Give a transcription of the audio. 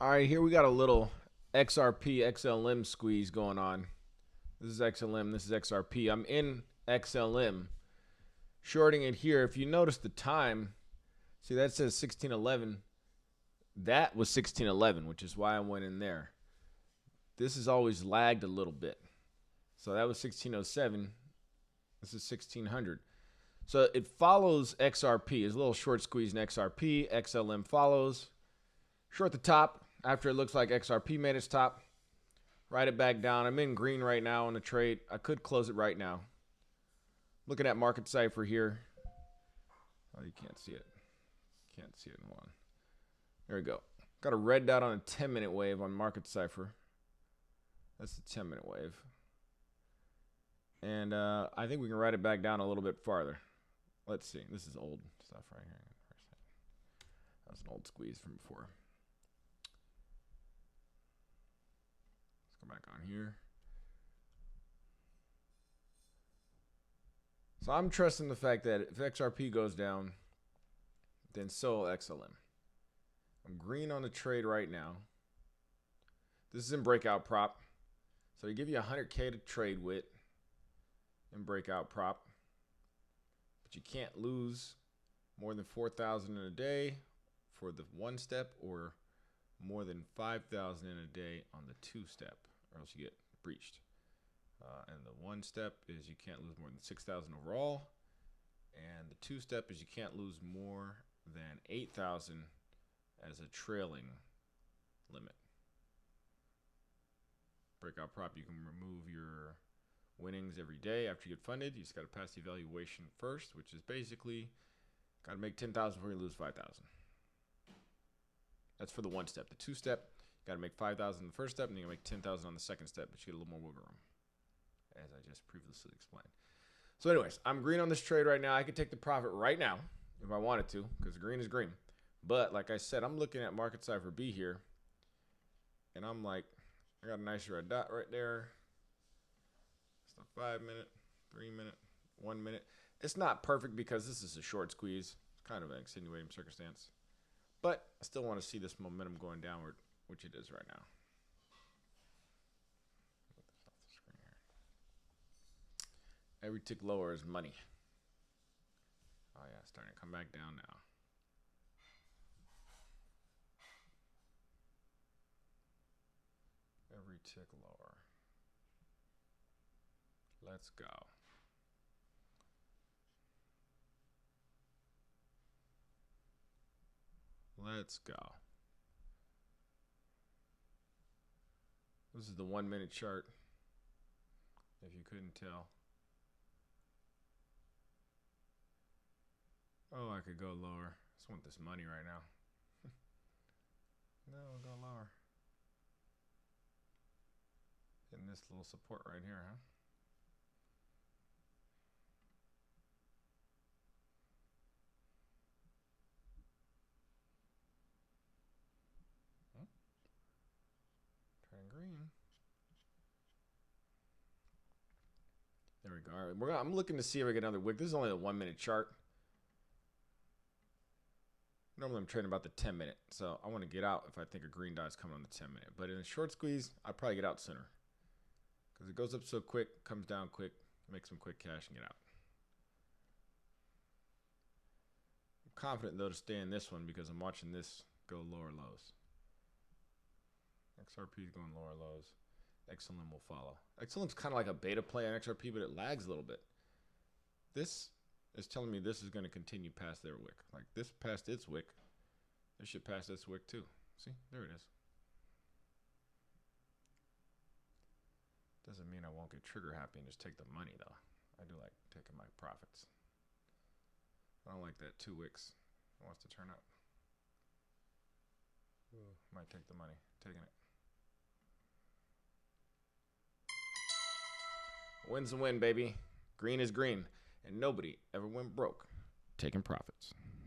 All right, here we got a little XRP XLM squeeze going on. This is XLM, this is XRP. I'm in XLM, shorting it here. If you notice the time, see that says 1611. That was 1611, which is why I went in there. This has always lagged a little bit. So that was 1607. This is 1600. So it follows XRP. There's a little short squeeze in XRP. XLM follows. Short the top after it looks like XRP made its top. Write it back down. I'm in green right now on the trade. I could close it right now. Looking at Market Cipher here. Oh, you can't see it. Can't see it in one. There we go. Got a red dot on a 10-minute wave on Market Cipher. That's the 10-minute wave. And I think we can write it back down a little bit farther. Let's see. This is old stuff right here. That's an old squeeze from before. Let's go back on here. So I'm trusting the fact that if XRP goes down, then so will XLM. I'm green on the trade right now. This is in Breakoutprop. So they give you 100K to trade with in Breakoutprop. But you can't lose more than 4,000 in a day for the one step, or more than 5,000 in a day on the two step, or else you get breached. And the one step is you can't lose more than 6,000 overall, and the two step is you can't lose more than 8,000 as a trailing limit. Breakoutprop, you can remove your winnings every day after you get funded. You just got to pass the evaluation first, which is basically got to make 10,000 before you lose 5,000. That's for the one step. The two step, you got to make 5,000 in the first step, and you got to make 10,000 on the second step, but you get a little more wiggle room, as I just previously explained. So anyways, I'm green on this trade right now. I could take the profit right now if I wanted to, because green is green. But like I said, I'm looking at Market Cipher B here, and I'm like, I got a nice red dot right there. It's a 5-minute, 3-minute, 1-minute. It's not perfect because this is a short squeeze. It's kind of an extenuating circumstance. But I still want to see this momentum going downward, which it is right now. Get this off the screen here. Every tick lower is money. Oh yeah, it's starting to come back down now. Every tick lower. Let's go. Let's go. This is the 1-minute chart, if you couldn't tell. Oh, I could go lower. I just want this money right now. No, I'll go lower. Hitting this little support right here, huh? Turning green. There we go. All right, I'm looking to see if I get another wick. This is only a 1-minute chart. Normally I'm trading about the 10-minute, so I want to get out if I think a green dot is coming on the 10-minute. But in a short squeeze, I'd probably get out sooner, because it goes up so quick, comes down quick, make some quick cash and get out. I'm confident though to stay in this one because I'm watching this go lower lows. XRP is going lower lows. XLM will follow. XLM's kind of like a beta play on XRP, but it lags a little bit. This is telling me this is going to continue past their wick. Like this past its wick, this should pass its wick too. See, there it is. Doesn't mean I won't get trigger happy and just take the money though. I do like taking my profits. I don't like that 2 wicks. It wants to turn up. Ooh, might take the money. Taking it. Win's a win, baby. Green is green. And nobody ever went broke taking profits.